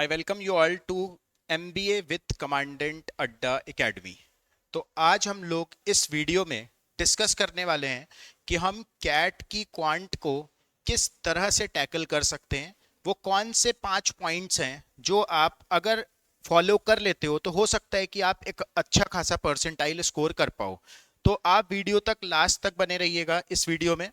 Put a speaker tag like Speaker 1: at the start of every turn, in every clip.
Speaker 1: I welcome you all to MBA with commandant अड्डा academy. तो आज हम लोग इस वीडियो में डिस्कस करने वाले हैं कि हम कैट की क्वांट को किस तरह से टैकल कर सकते हैं। वो कौन से 5 पॉइंट्स हैं जो आप अगर फॉलो कर लेते हो तो हो सकता है कि आप एक अच्छा खासा परसेंटाइल स्कोर कर पाओ। तो आप वीडियो तक लास्ट तक बने रहिएगा। इस वीडियो में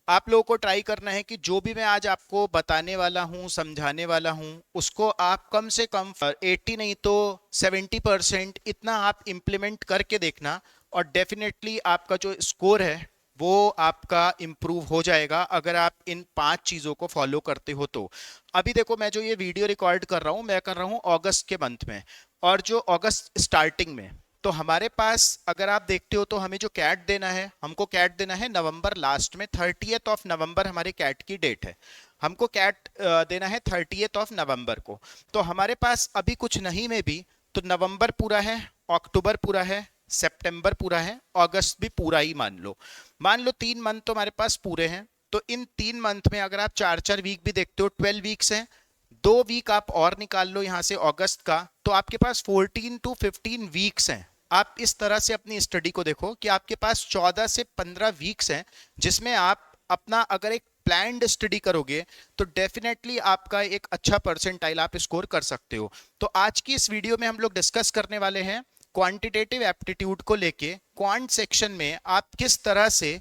Speaker 1: आप लोगों को ट्राई करना है कि जो भी मैं आज आपको बताने वाला हूं, समझाने वाला हूं, उसको आप कम से कम 80 नहीं तो 70% इतना आप इम्प्लीमेंट करके देखना, और डेफिनेटली आपका जो स्कोर है वो आपका इम्प्रूव हो जाएगा अगर आप इन 5 चीज़ों को फॉलो करते हो तो। अभी देखो, मैं जो ये वीडियो रिकॉर्ड कर रहा हूँ, मैं कर रहा हूँ अगस्त के मंथ में, और जो अगस्त स्टार्टिंग में, तो हमारे पास अगर आप देखते हो तो हमें जो कैट देना है, हमको कैट देना है नवंबर लास्ट में। 30th ऑफ नवंबर हमारे कैट की डेट है। हमको कैट देना है 30th ऑफ नवंबर को। तो हमारे पास अभी कुछ नहीं में भी तो नवंबर पूरा है, अक्टूबर पूरा है, सितंबर पूरा है, अगस्त भी पूरा ही मान लो 3 मंथ तो हमारे पास पूरे हैं। तो इन 3 मंथ में अगर आप 4-4 वीक भी देखते हो, 12 वीक्स हैं। 2 वीक आप और निकाल लो यहाँ से अगस्त का, तो आपके पास 14 to 15 वीक्स हैं। आप इस तरह से अपनी स्टडी को देखो कि आपके पास 14 से 15 वीक्स हैं, जिसमें आप अपना अगर एक प्लान्ड स्टडी करोगे तो डेफिनेटली आपका एक अच्छा परसेंटाइल आप स्कोर कर सकते हो। तो आज की इस वीडियो में हम लोग डिस्कस करने वाले हैं क्वांटिटेटिव एप्टीट्यूड को लेके। क्वांट सेक्शन में आप किस तरह से,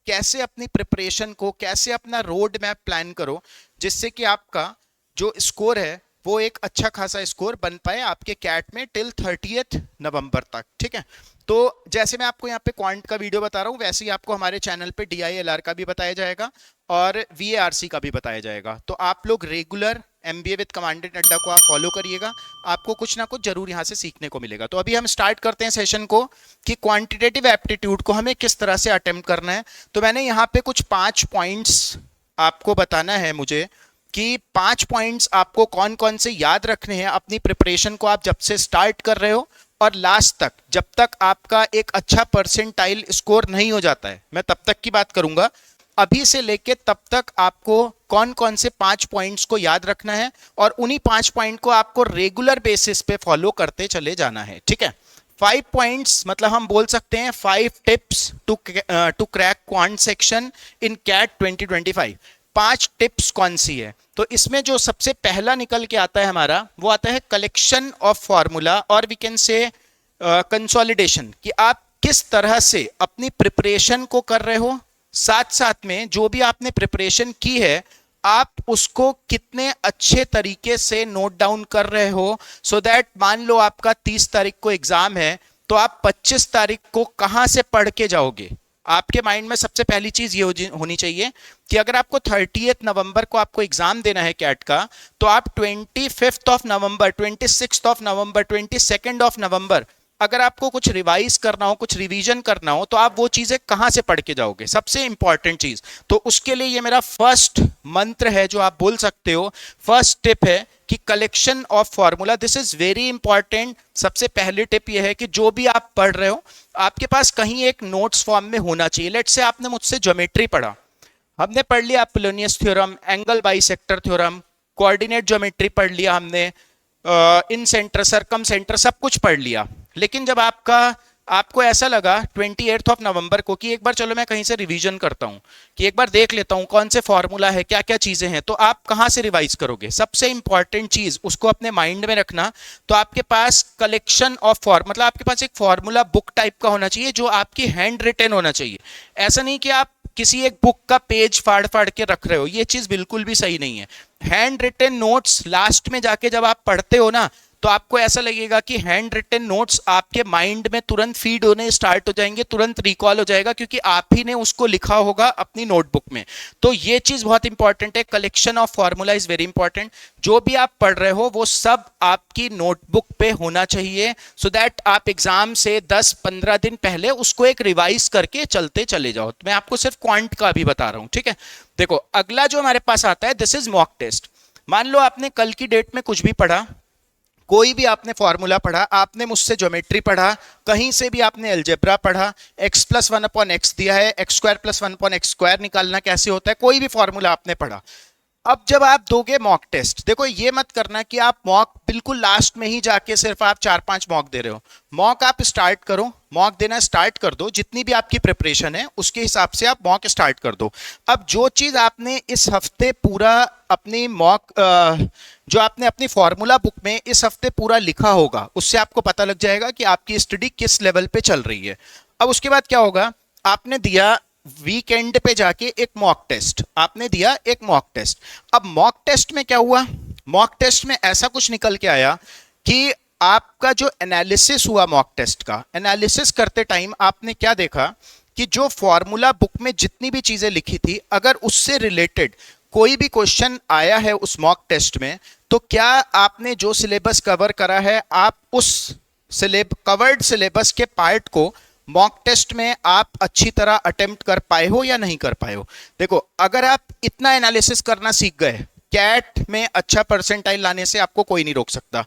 Speaker 1: कैसे अपनी प्रिपरेशन को, कैसे अपना रोड मैप प्लान करो, जिससे कि आपका जो स्कोर है वो एक अच्छा खासा स्कोर बन पाए आपके कैट में टिल 30th नवंबर तक। ठीक है, तो जैसे मैं आपको यहाँ पे क्वांट का वीडियो बता रहा हूँ, वैसे ही आपको हमारे चैनल पे DILR का भी बताया जाएगा और VARC का भी बताया जाएगा। तो आप लोग रेगुलर MBA विद कमांडेंट अड्डा को आप फॉलो करिएगा, आपको कुछ ना कुछ जरूर यहाँ से सीखने को मिलेगा। तो अभी हम स्टार्ट करते हैं सेशन को कि क्वांटिटेटिव एप्टीट्यूड को हमें किस तरह से अटेम्प्ट करना है। तो मैंने यहाँ पे कुछ 5 पॉइंट्स आपको बताना है मुझे कि 5 पॉइंट्स आपको कौन कौन से याद रखने हैं अपनी प्रिपरेशन को, आप जब से स्टार्ट कर रहे हो और लास्ट तक, जब तक आपका एक अच्छा परसेंटाइल स्कोर नहीं हो जाता है। मैं तब तक की बात करूंगा, अभी से लेके तब तक आपको कौन कौन से 5 पॉइंट्स को याद रखना है, और उन्हीं 5 पॉइंट को आपको रेगुलर बेसिस पे फॉलो करते चले जाना है। ठीक है, 5 पॉइंट्स मतलब हम बोल सकते हैं 5 tips to crack quant section in CAT 2025। 5 tips कौन सी है? तो इसमें जो सबसे पहला निकल के आता है हमारा, वो आता है कलेक्शन ऑफ फॉर्मूला, और वी कैन से कंसोलिडेशन, कि आप किस तरह से अपनी प्रिपरेशन को कर रहे हो, साथ साथ में जो भी आपने प्रिपरेशन की है आप उसको कितने अच्छे तरीके से नोट डाउन कर रहे हो, सो दैट मान लो आपका 30 तारीख को एग्जाम है, तो आप 25 तारीख को कहां से पढ़ के जाओगे। आपके माइंड में सबसे पहली चीज ये होनी चाहिए कि अगर आपको 30th नवंबर को आपको एग्जाम देना है कैट का, तो आप 25th of November, 26th of November, 22nd of November अगर आपको कुछ रिवाइज करना हो, कुछ रिवीजन करना हो, तो आप वो चीजें कहां से पढ़ के जाओगे, सबसे इंपॉर्टेंट चीज। तो उसके लिए ये मेरा फर्स्ट मंत्र है जो आप बोल सकते हो, फर्स्ट टिप है कि collection of formula, this is very important. सबसे पहली टिप ये है कि जो भी आप पढ़ रहे हो आपके पास कहीं एक नोट्स फॉर्म में होना चाहिए। लेट्स से आपने मुझसे ज्योमेट्री पढ़ा, हमने पढ़ लिया Apollonius theorem, angle bisector theorem, coordinate geometry पढ़ लिया हमने, इन सेंटर, सरकम सेंटर, सब कुछ पढ़ लिया। लेकिन जब आपको ऐसा लगा 28th ऑफ नवंबर को कि एक बार चलो मैं कहीं से रिवीजन करता हूं, कि एक बार देख लेता हूं कौन से फॉर्मूला है, क्या क्या चीजें हैं, तो आप कहां से रिवाइज करोगे? सबसे इंपॉर्टेंट चीज उसको अपने माइंड में रखना। तो आपके पास कलेक्शन ऑफ फॉर्म मतलब आपके पास एक फॉर्मूला बुक टाइप का होना चाहिए जो आपकी हैंड रिटन होना चाहिए। ऐसा नहीं कि आप किसी एक बुक का पेज फाड़ फाड़ के रख रहे हो, ये चीज बिल्कुल भी सही नहीं है। हैंड रिटन नोट्स लास्ट में जाके जब आप पढ़ते हो ना, तो आपको ऐसा लगेगा कि हैंड रिटन नोट्स आपके माइंड में तुरंत फीड होने स्टार्ट हो जाएंगे, तुरंत रिकॉल हो जाएगा, क्योंकि आप ही ने उसको लिखा होगा अपनी नोटबुक में। तो ये चीज बहुत इंपॉर्टेंट है, collection of formula is very important. जो भी आप पढ़ रहे हो वो सब आपकी नोटबुक पे होना चाहिए, सो दैट आप एग्जाम से 10-15 दिन पहले उसको एक रिवाइज करके चलते चले जाओ। तो मैं आपको सिर्फ क्वांट का भी बता रहा हूं। ठीक है, देखो अगला जो हमारे पास आता है, दिस इज मॉक टेस्ट। मान लो आपने कल की डेट में कुछ भी पढ़ा, कोई भी आपने फॉर्मूला पढ़ा, आपने मुझसे ज्योमेट्री पढ़ा, कहीं से भी आपने अलजेब्रा पढ़ा, x+1/x दिया है, x² + 1/x² निकालना कैसे होता है, कोई भी फॉर्मूला आपने पढ़ा। अब जब आप दोगे मॉक टेस्ट, देखो ये मत करना कि आप मॉक बिल्कुल लास्ट में ही जाके सिर्फ आप 4-5 मॉक दे रहे हो। मॉक आप स्टार्ट करो, मॉक देना स्टार्ट कर दो, जितनी भी आपकी प्रिपरेशन है उसके हिसाब से आप मॉक स्टार्ट कर दो। अब जो चीज आपने इस हफ्ते पूरा अपनी मॉक जो आपने अपनी फॉर्मूला बुक में इस हफ्ते पूरा लिखा होगा, उससे आपको पता लग जाएगा कि आपकी स्टडी किस लेवल पे चल रही है। अब उसके बाद क्या होगा, आपने दिया वीकेंड पे जाके एक मॉक टेस्ट, आपने दिया एक मॉक टेस्ट। अब मॉक टेस्ट में क्या हुआ, मॉक टेस्ट में ऐसा कुछ निकल के आया कि आपका जो एनालिसिस हुआ मॉक टेस्ट का, एनालिसिस करते टाइम आपने क्या देखा कि जो फॉर्मूला बुक में जितनी भी चीजें लिखी थी, अगर उससे रिलेटेड कोई भी क्वेश्चन आया है उस मॉक टेस्ट में, तो क्या आपने जो सिलेबस कवर करा है, आप उस कवर्ड सिलेबस के पार्ट को मॉक टेस्ट में आप अच्छी तरह अटेम्प्ट कर पाए हो या नहीं कर पाए हो। देखो, अगर आप इतना एनालिसिस करना सीख गए, कैट में अच्छा परसेंटाइल लाने से आपको कोई नहीं रोक सकता।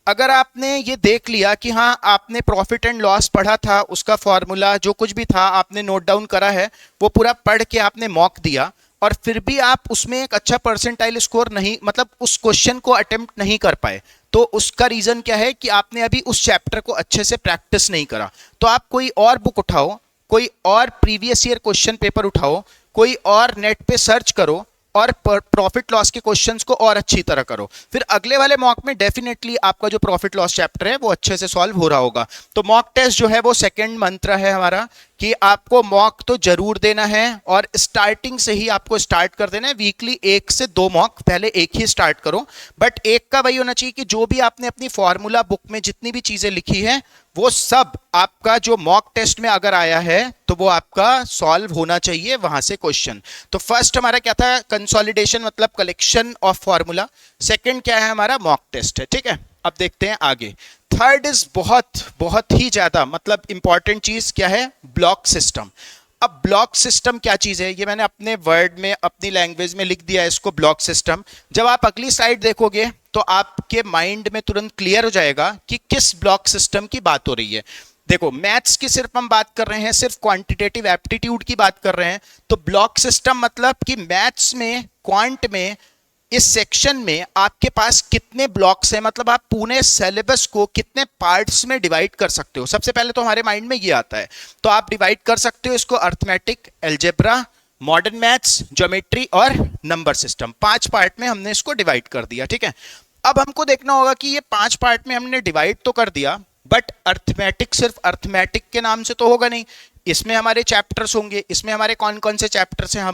Speaker 1: अगर आपने ये देख लिया कि हाँ आपने प्रॉफिट एंड लॉस पढ़ा था, उसका फॉर्मूला जो कुछ भी था आपने नोट डाउन करा है, वो पूरा पढ़ के आपने मॉक दिया, और फिर भी आप उसमें एक अच्छा परसेंटाइल स्कोर नहीं, मतलब उस क्वेश्चन को अटेम्प्ट नहीं कर पाए, तो उसका रीजन क्या है कि आपने अभी उस चैप्टर को अच्छे से प्रैक्टिस नहीं करा। तो आप कोई और बुक उठाओ, कोई और प्रीवियस ईयर क्वेश्चन पेपर उठाओ, कोई और नेट पे सर्च करो और प्रॉफिट लॉस के क्वेश्चंस को और अच्छी तरह करो। फिर अगले वाले मॉक में डेफिनेटली आपका जो प्रॉफिट लॉस चैप्टर है वो अच्छे से सॉल्व हो रहा होगा। तो मॉक टेस्ट जो है वो सेकंड मंत्र है हमारा कि आपको मॉक तो जरूर देना है, और स्टार्टिंग से ही आपको स्टार्ट कर देना है। वीकली 1 से 2 मॉक, पहले एक ही स्टार्ट करो, बट एक का वही होना चाहिए कि जो भी आपने अपनी फॉर्मूला बुक में जितनी भी चीजें लिखी है वो सब आपका जो मॉक टेस्ट में अगर आया है तो वो आपका सॉल्व होना चाहिए वहां से क्वेश्चन। तो फर्स्ट हमारा क्या था, कंसोलिडेशन मतलब कलेक्शन ऑफ फॉर्मूला। सेकंड क्या है हमारा, मॉक टेस्ट है। ठीक है, अब देखते हैं आगे। थर्ड इज बहुत बहुत ही ज्यादा मतलब इंपॉर्टेंट चीज क्या है, ब्लॉक सिस्टम। अब ब्लॉक सिस्टम क्या चीज है, ये मैंने अपने वर्ड में अपनी लैंग्वेज में लिख दिया है इसको, ब्लॉक सिस्टम। जब आप अगली स्लाइड देखोगे तो आपके माइंड में तुरंत क्लियर हो जाएगा कि किस ब्लॉक सिस्टम की बात हो रही है। देखो, मैथ्स की सिर्फ हम बात कर रहे हैं, सिर्फ क्वांटिटेटिव एप्टीट्यूड की बात कर रहे हैं, तो ब्लॉक सिस्टम मतलब कि मैथ्स में, क्वांट में, इस सेक्शन में आपके पास कितने ब्लॉक्स हैं, मतलब आप पूरे सिलेबस को कितने पार्ट्स में डिवाइड कर सकते हो। सबसे पहले तो हमारे माइंड में ये आता है, तो आप डिवाइड कर सकते हो इसको arithmetic, algebra, modern maths, geometry और नंबर सिस्टम। 5 पार्ट में हमने इसको डिवाइड कर दिया। ठीक है, अब हमको देखना होगा कि ये 5 पार्ट में हमने डिवाइड तो कर दिया, बट अर्थमेटिक सिर्फ अर्थमेटिक के नाम से तो होगा नहीं, इसमें हमारे चैप्टर्स होंगे, इसमें हमारे कौन कौन से चैप्टर्स हैं,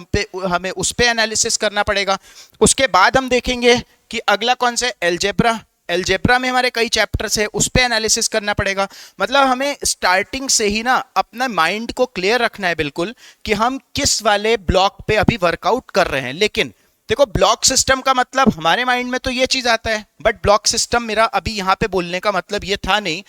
Speaker 1: हमें उस पे एनालिसिस करना पड़ेगा। उसके बाद हम देखेंगे कि अगला कौन सा, अलजेब्रा, अलजेब्रा में हमारे कई चैप्टर्स है, उस पे एनालिसिस करना पड़ेगा। मतलब हमें स्टार्टिंग से ही ना अपना माइंड को क्लियर रखना है बिल्कुल कि हम किस वाले ब्लॉक पे अभी वर्कआउट कर रहे हैं। लेकिन देखो, ब्लॉक सिस्टम का मतलब हमारे माइंड में तो ये चीज आता है, बट ब्लॉक सिस्टम मेरा अभी यहां पे बोलने का मतलब ये था नहीं।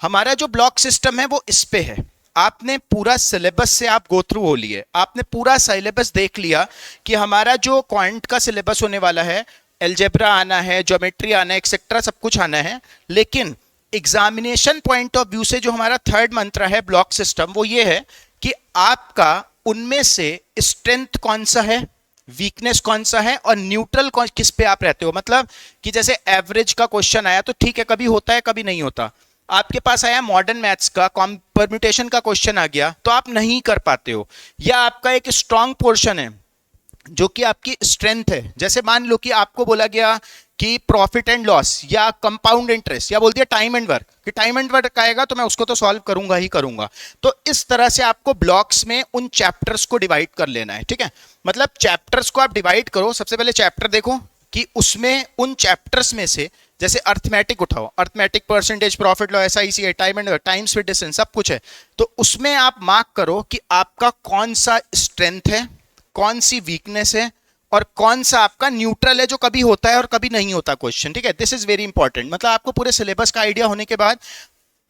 Speaker 1: हमारा जो ब्लॉक सिस्टम है वो इस पे है। आपने पूरा सिलेबस से आप गो थ्रू हो लिए, आपने पूरा सिलेबस देख लिया कि हमारा जो क्वांट का सिलेबस होने वाला है, अलजेब्रा आना है, ज्योमेट्री आना है, एक्सेट्रा सब कुछ आना है। लेकिन एग्जामिनेशन पॉइंट ऑफ व्यू से जो हमारा थर्ड मंत्र है ब्लॉक सिस्टम, वो ये है कि आपका उनमें से स्ट्रेंथ कौन सा है, वीकनेस कौन सा है, और न्यूट्रल किस पे आप रहते हो। मतलब कि जैसे एवरेज का क्वेश्चन आया तो ठीक है, कभी होता है कभी नहीं होता। आपके पास आया मॉडर्न मैथ्स का परम्यूटेशन का क्वेश्चन आ गया तो आप नहीं कर पाते हो, या आपका एक स्ट्रांग पोर्शन है जो कि आपकी स्ट्रेंथ है। जैसे मान लो कि आपको बोला गया कि प्रॉफिट एंड लॉस या कंपाउंड इंटरेस्ट, या बोल दिया टाइम एंड वर्क, कि टाइम एंड वर्क आएगा तो मैं उसको तो सॉल्व करूंगा ही करूंगा। तो इस तरह से आपको ब्लॉक्स में उन चैप्टर्स को डिवाइड कर लेना है। ठीक है, मतलब चैप्टर्स को आप डिवाइड करो। सबसे पहले चैप्टर देखो कि उसमें उन चैप्टर्स में से, जैसे अर्थमेटिक उठाओ, arithmetic, percentage, profit loss, SIC, time and time speed distance सब कुछ है, तो उसमें आप मार्क करो कि आपका कौन सा स्ट्रेंथ है, कौन सी वीकनेस है, और कौन सा आपका न्यूट्रल है जो कभी होता है और कभी नहीं होता क्वेश्चन। ठीक है, दिस इज वेरी इंपॉर्टेंट। मतलब आपको पूरे सिलेबस का आइडिया होने के बाद,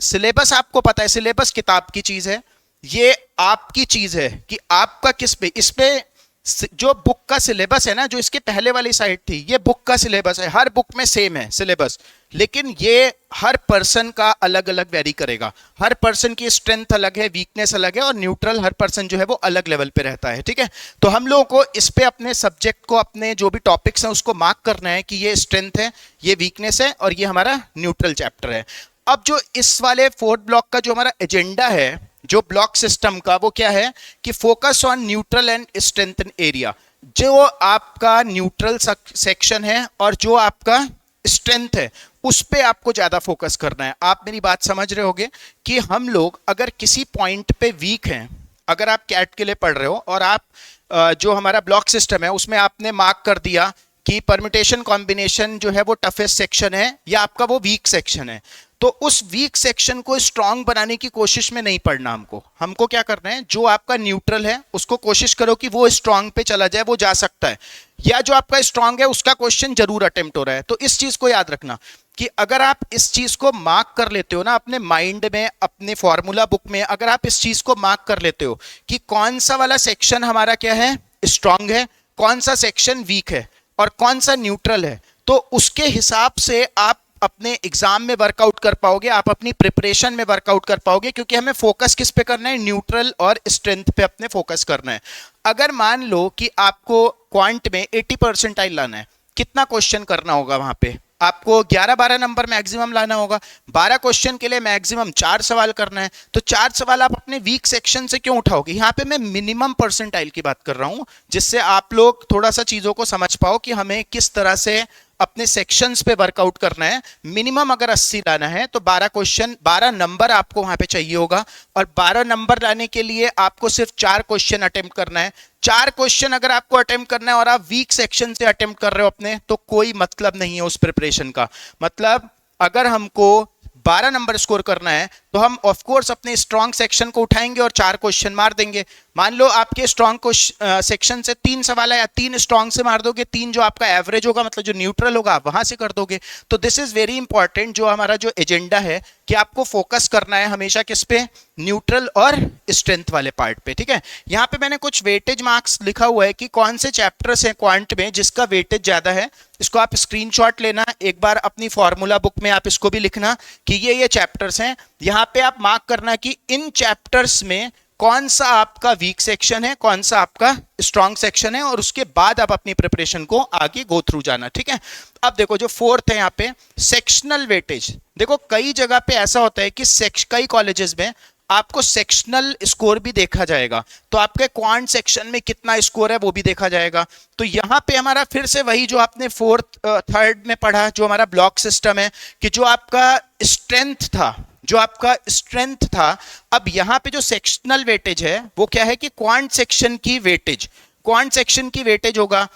Speaker 1: सिलेबस आपको पता है, सिलेबस किताब की चीज है, ये आपकी चीज है कि आपका किस पे, इस पे जो बुक का सिलेबस है ना, जो इसके पहले वाली साइड थी, ये बुक का सिलेबस है, हर बुक में सेम है सिलेबस, लेकिन ये हर पर्सन का अलग अलग वेरी करेगा। हर पर्सन की स्ट्रेंथ अलग है, वीकनेस अलग है, और न्यूट्रल हर पर्सन जो है वो अलग लेवल पे रहता है। ठीक है, तो हम लोगों को इस पे अपने सब्जेक्ट को, अपने जो भी टॉपिक्स हैं उसको मार्क करना है कि ये स्ट्रेंथ है, ये वीकनेस है, और ये हमारा न्यूट्रल चैप्टर है। अब जो इस वाले फोर्थ ब्लॉक का जो हमारा एजेंडा है, जो ब्लॉक सिस्टम का, वो क्या है कि focus on neutral and strengthen area. जो आपका न्यूट्रल सेक्शन है और जो आपका स्ट्रेंथ है, उस पे आपको ज्यादा फोकस करना है। आप मेरी बात समझ रहे होगे कि हम लोग अगर किसी पॉइंट पे वीक हैं, अगर आप कैट के लिए पढ़ रहे हो और आप जो हमारा ब्लॉक सिस्टम है उसमें आपने मार्क कर दिया कि परम्यूटेशन कॉम्बिनेशन जो है वो टफेस्ट सेक्शन है या आपका वो वीक सेक्शन है, तो उस वीक सेक्शन को स्ट्रांग बनाने की कोशिश में नहीं पड़ना हमको। हमको क्या करना है, जो आपका न्यूट्रल है उसको कोशिश करो कि वो स्ट्रांग पे चला जाए, वो जा सकता है, या जो आपका स्ट्रांग है उसका क्वेश्चन जरूर अटेम्प्ट हो रहा है। तो इस चीज को याद रखना कि अगर आप इस चीज को मार्क कर लेते हो ना अपने माइंड में, अपने फॉर्मूला बुक में, अगर आप इस चीज को मार्क कर लेते हो कि कौन सा वाला सेक्शन हमारा क्या है, स्ट्रांग है, कौन सा सेक्शन वीक है और कौन सा न्यूट्रल है, तो उसके हिसाब से आप अपने एग्जाम में वर्कआउट कर पाओगे, आप अपनी प्रिपरेशन में वर्कआउट कर पाओगे, क्योंकि हमें फोकस किस पे करना है, न्यूट्रल और स्ट्रेंथ पे अपने फोकस करना है। अगर मान लो कि आपको क्वांट में 80 परसेंटाइल लाना है, कितना क्वेश्चन करना होगा वहां पे, आपको 11-12 नंबर मैक्सिमम लाना होगा। 12 क्वेश्चन के लिए मैक्सिमम 4 सवाल करना है, तो 4 सवाल आप अपने वीक सेक्शन से क्यों उठाओगे। यहाँ पे मैं मिनिमम परसेंटाइल की बात कर रहा हूं, जिससे आप लोग थोड़ा सा चीजों को समझ पाओ कि हमें किस तरह से अपने सेक्शंस पे वर्कआउट करना है। मिनिमम अगर 80 लाना है तो 12 क्वेश्चन, 12 नंबर आपको वहां पे चाहिए होगा, और 12 नंबर लाने के लिए आपको सिर्फ 4 क्वेश्चन अटेम्प्ट करना है। 4 क्वेश्चन अगर आपको अटेम्प्ट करना है और आप वीक सेक्शन से अटेम्प्ट कर रहे हो अपने, तो कोई मतलब नहीं है उस प्रिपरेशन का। मतलब अगर हमको 12 नंबर स्कोर करना है तो हम ऑफ कोर्स अपने स्ट्रॉन्ग सेक्शन को उठाएंगे और 4 क्वेश्चन मार देंगे। मान लो आपके स्ट्रॉन्ग सेक्शन से 3 सवाल है, या 3 स्ट्रॉन्ग से मार दोगे, 3 जो आपका एवरेज होगा, मतलब जो न्यूट्रल होगा, आप वहां से कर दोगे। तो दिस इज वेरी इंपॉर्टेंट, जो हमारा जो एजेंडा है कि आपको फोकस करना है हमेशा किस पे, न्यूट्रल और स्ट्रेंथ वाले पार्ट पे। ठीक है, यहाँ पे मैंने कुछ वेटेज मार्क्स लिखा हुआ है कि कौन से चैप्टर्स हैं क्वांट में जिसका वेटेज ज्यादा है। इसको आप स्क्रीनशॉट लेना, एक बार अपनी फॉर्मूला बुक में आप इसको भी लिखना कि ये चैप्टर्स हैं। यहाँ पे आप मार्क करना कि इन चैप्टर्स में कौन सा आपका वीक सेक्शन है, कौन सा आपका स्ट्रॉन्ग सेक्शन है, और उसके बाद आप अपनी प्रिपरेशन को आगे गो थ्रू जाना। ठीक है, अब देखो जो फोर्थ है यहाँ पे सेक्शनल वेटेज। देखो कई जगह पे ऐसा होता है कि कई कॉलेजेस में आपको सेक्शनल स्कोर भी देखा जाएगा, तो आपके क्वांट सेक्शन में कितना स्कोर है वो भी देखा जाएगा। तो यहां पे हमारा फिर से वही जो आपने फोर्थ थर्ड में पढ़ा, जो हमारा ब्लॉक सिस्टम है, कि जो आपका स्ट्रेंथ था, जो आपका स्ट्रेंथ था, अब यहां पे जो सेक्शनल वेटेज है वो क्या है कि क्वांट सेक्शन की वेटेज, क्वांट सेक्शन की वेटेज होगा,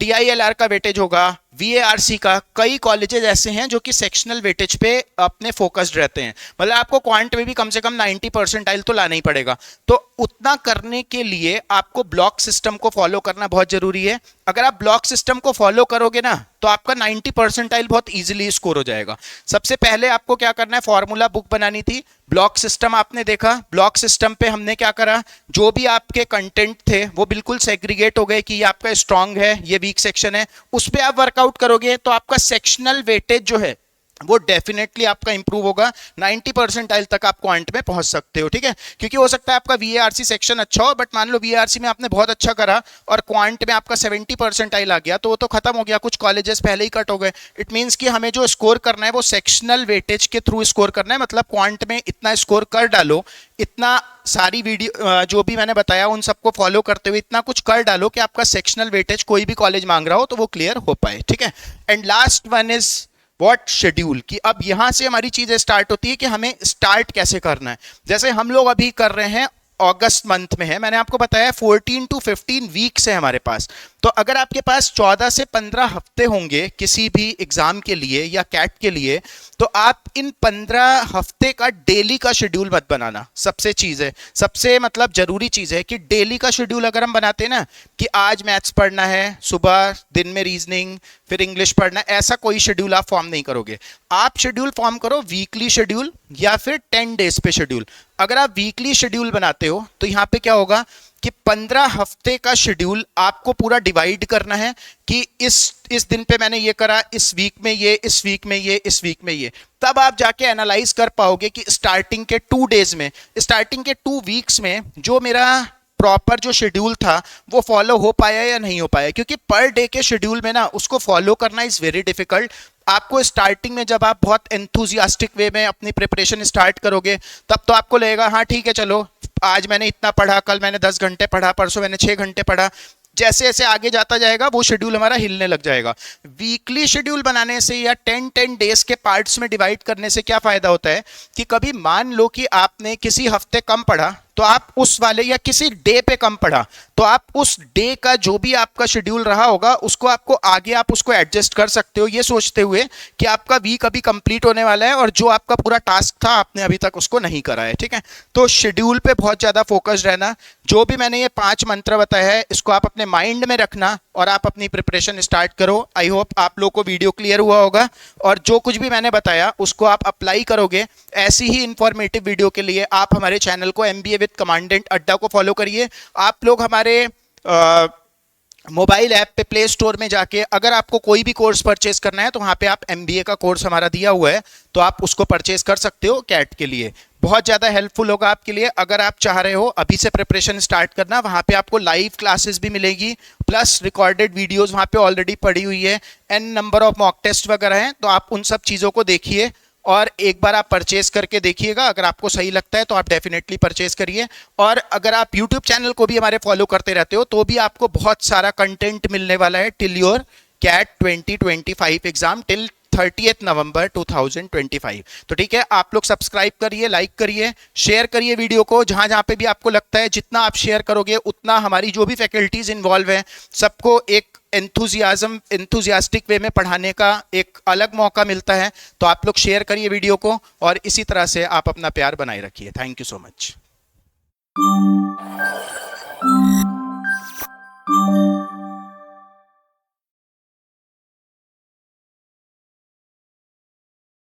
Speaker 1: DILR का वेटेज होगा, VARC का। कई कॉलेजेस ऐसे हैं जो कि सेक्शनल वेटेज पे अपने फोकस्ड रहते हैं, मतलब आपको क्वांट में भी कम से कम 90 परसेंटाइल तो लाना ही पड़ेगा। तो उतना करने के लिए आपको ब्लॉक सिस्टम को फॉलो करना बहुत जरूरी है। अगर आप ब्लॉक सिस्टम को फॉलो करोगे ना तो आपका 90 परसेंटाइल बहुत इजीली स्कोर हो जाएगा। सबसे पहले आपको क्या करना है, फॉर्मूला बुक बनानी थी, ब्लॉक सिस्टम आपने देखा, ब्लॉक सिस्टम पे हमने क्या करा, जो भी आपके कंटेंट थे वो बिल्कुल सेग्रीगेट हो गए कि ये आपका स्ट्रांग है, ये वीक सेक्शन है। उस पे आप वर्कआउट करोगे तो आपका सेक्शनल वेटेज जो है वो डेफिनेटली आपका इंप्रूव होगा, 90 परसेंटाइल तक आप क्वांट में पहुंच सकते हो। ठीक है, क्योंकि हो सकता है आपका VARC सेक्शन अच्छा हो, बट मान लो VARC में आपने बहुत अच्छा करा और क्वांट में आपका 70 परसेंटाइल आ गया, तो वो तो खत्म हो गया, कुछ कॉलेजेस पहले ही कट हो गए। इट मींस कि हमें जो स्कोर करना है वो सेक्शनल वेटेज के थ्रू स्कोर करना है, मतलब क्वांट में इतना स्कोर कर डालो, इतना सारी वीडियो जो भी मैंने बताया उन सबको फॉलो करते हुए इतना कुछ कर डालो कि आपका सेक्शनल वेटेज कोई भी कॉलेज मांग रहा हो तो वो क्लियर हो पाए। ठीक है, and last one is what schedule, कि अब यहां से हमारी चीजें स्टार्ट होती है कि हमें स्टार्ट कैसे करना है। जैसे हम लोग अभी कर रहे हैं अगस्त मंथ में है, मैंने आपको बताया 14 to 15 वीक्स है हमारे पास। तो अगर आपके पास 14 से 15 हफ्ते होंगे किसी भी एग्जाम के लिए या कैट के लिए, तो आप इन 15 हफ्ते का डेली का शेड्यूल मत बनाना। सबसे चीज है, सबसे मतलब जरूरी चीज है कि डेली का शेड्यूल अगर हम बनाते हैं ना कि आज मैथ्स पढ़ना है, सुबह दिन में रीजनिंग, फिर इंग्लिश पढ़ना है, ऐसा कोई शेड्यूल आप फॉर्म नहीं करोगे। आप शेड्यूल फॉर्म करो वीकली शेड्यूल या फिर 10 डेज पे शेड्यूल। अगर आप वीकली शेड्यूल बनाते हो तो यहाँ पे क्या होगा कि 15 हफ्ते का शेड्यूल आपको पूरा डिवाइड करना है कि इस दिन पे मैंने ये करा, इस वीक में ये, इस वीक में ये, इस वीक में ये। तब आप जाके एनालाइज कर पाओगे कि स्टार्टिंग के 2 डेज में, स्टार्टिंग के 2 वीक्स में जो मेरा प्रॉपर जो शेड्यूल था वो फॉलो हो पाया या नहीं हो पाया। क्योंकि पर डे के शेड्यूल में ना उसको फॉलो करना इज वेरी डिफिकल्ट। आपको स्टार्टिंग में जब आप बहुत एंथुजियास्टिक वे में अपनी प्रिपरेशन स्टार्ट करोगे तब तो आपको लगेगा हाँ ठीक है चलो आज मैंने इतना पढ़ा, कल मैंने 10 घंटे पढ़ा, परसों मैंने 6 घंटे पढ़ा। जैसे जैसे आगे जाता जाएगा वो शेड्यूल हमारा हिलने लग जाएगा। वीकली शेड्यूल बनाने से या 10 डेज के पार्ट्स में डिवाइड करने से क्या फायदा होता है कि कभी मान लो कि आपने किसी हफ्ते कम पढ़ा तो आप उस वाले या किसी डे पे कम पढ़ा तो आप उस डे का जो भी आपका शेड्यूल रहा होगा उसको आपको आगे आप उसको एडजस्ट कर सकते हो, ये सोचते हुए कि आपका वीक अभी कंप्लीट होने वाला है और जो आपका पूरा टास्क था आपने अभी तक उसको नहीं करा है। ठीक है, तो शेड्यूल पे बहुत ज्यादा फोकस्ड रहना। जो भी मैंने ये 5 मंत्र बताया है इसको आप अपने माइंड में रखना और आप अपनी प्रिपरेशन स्टार्ट करो। आई होप आप लोग को वीडियो क्लियर हुआ होगा और जो कुछ भी मैंने बताया उसको आप अप्लाई करोगे। ऐसी ही इंफॉर्मेटिव वीडियो के लिए आप हमारे चैनल को एमबीए विद कमांडेंट अड्डा को फॉलो करिए। आप लोग हमारे मोबाइल ऐप पे प्ले स्टोर में जाके अगर आपको कोई भी कोर्स परचेज करना है तो वहां पे आप एमबीए का कोर्स हमारा दिया हुआ है तो आप उसको परचेज कर सकते हो कैट के लिए। बहुत ज़्यादा हेल्पफुल होगा आपके लिए। अगर आप चाह रहे हो अभी से प्रिपरेशन स्टार्ट करना, वहां पे आपको लाइव क्लासेस भी मिलेगी प्लस रिकॉर्डेड वीडियोस वहां पे ऑलरेडी पड़ी हुई है, N number of mock test वगैरह हैं, तो आप उन सब चीज़ों को देखिए और एक बार आप परचेज करके देखिएगा। अगर आपको सही लगता है तो आप डेफिनेटली परचेज करिए। और अगर आप यूट्यूब चैनल को भी हमारे फॉलो करते रहते हो तो भी आपको बहुत सारा कंटेंट मिलने वाला है till your CAT 2025 exam till 30 November 2025। तो ठीक है, आप लोग सब्सक्राइब करिए, लाइक करिए, शेयर करिए वीडियो को जहां जहां पे भी आपको लगता है। जितना आप शेयर करोगे उतना हमारी जो भी फैकल्टीज इन्वॉल्व हैं सबको एक एंथुजियास्टिक वे में पढ़ाने का एक अलग मौका मिलता है। तो आप लोग शेयर करिए वीडियो को और इसी तरह से आप अपना प्यार बनाए रखिए। Thank you so much.